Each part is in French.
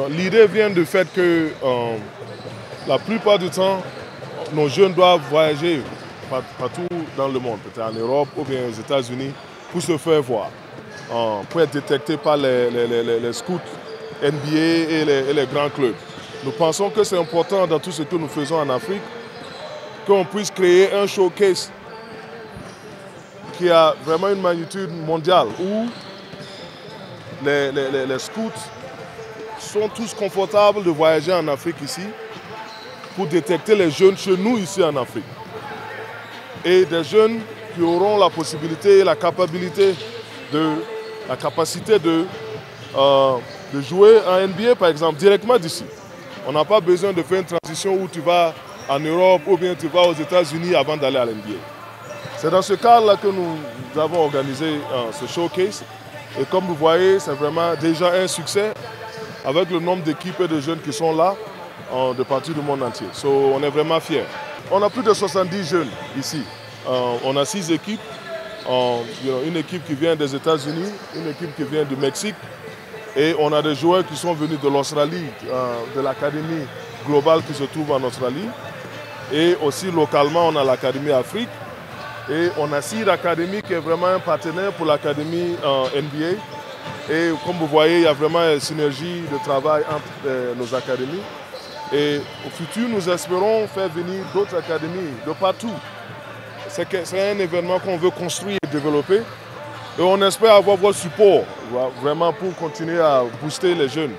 L'idée vient du fait que la plupart du temps, nos jeunes doivent voyager partout dans le monde, peut-être en Europe ou bien aux États-Unis, pour se faire voir, pour être détectés par les scouts NBA et les grands clubs. Nous pensons que c'est important dans tout ce que nous faisons en Afrique, qu'on puisse créer un showcase qui a vraiment une magnitude mondiale, où les scouts sont tous confortables de voyager en Afrique ici, pour détecter les jeunes chez nous ici en Afrique. Et des jeunes qui auront la possibilité et la capacité de jouer en NBA par exemple, directement d'ici. On n'a pas besoin de faire une transition où tu vas en Europe ou bien tu vas aux États-Unis avant d'aller à l'NBA. C'est dans ce cadre-là que nous avons organisé ce showcase. Et comme vous voyez, c'est vraiment déjà un succès avec le nombre d'équipes et de jeunes qui sont là de partout du monde entier. On est vraiment fiers. On a plus de 70 jeunes ici. On a 6 équipes. Une équipe qui vient des États-Unis, une équipe qui vient du Mexique. Et on a des joueurs qui sont venus de l'Australie, de l'académie globale qui se trouve en Australie. Et aussi localement, on a l'Académie Afrique. Et on a CIR Academy qui est vraiment un partenaire pour l'Académie NBA. Et comme vous voyez, il y a vraiment une synergie de travail entre nos académies. Et au futur, nous espérons faire venir d'autres académies de partout. C'est un événement qu'on veut construire et développer. Et on espère avoir votre support vraiment pour continuer à booster les jeunes.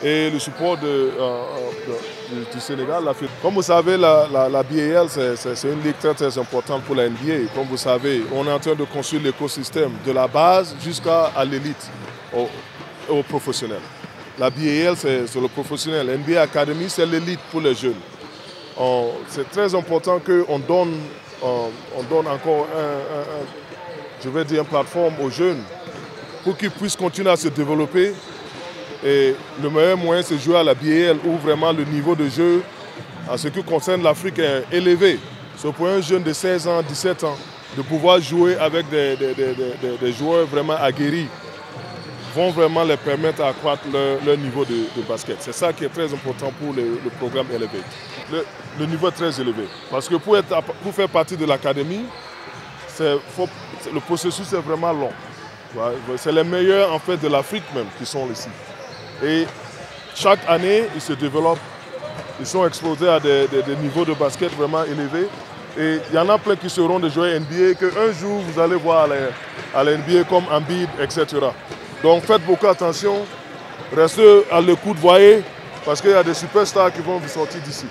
Et le support du Sénégal. Comme vous savez, la BAL, c'est une ligue très, très importante pour la NBA. Comme vous savez, on est en train de construire l'écosystème de la base jusqu'à l'élite, au professionnel. La BAL, c'est le professionnel. NBA Academy, c'est l'élite pour les jeunes. C'est très important qu'on donne encore une plateforme aux jeunes pour qu'ils puissent continuer à se développer. Et le meilleur moyen, c'est de jouer à la BAL où vraiment le niveau de jeu, en ce qui concerne l'Afrique, est élevé. C'est pour un jeune de 16 ans, 17 ans, de pouvoir jouer avec des joueurs vraiment aguerris, vont vraiment les permettre d'accroître leur niveau de basket. C'est ça qui est très important pour le programme Elevate. Le niveau est très élevé. Parce que pour faire partie de l'académie, le processus est vraiment long. C'est les meilleurs en fait de l'Afrique même qui sont ici. Et chaque année, ils se développent, ils sont exposés à des niveaux de basket vraiment élevés. Et il y en a plein qui seront des joueurs NBA, qu'un jour vous allez voir à la NBA comme Embiid, etc. Donc faites beaucoup attention, restez à l'écoute, voyez, parce qu'il y a des superstars qui vont vous sortir d'ici.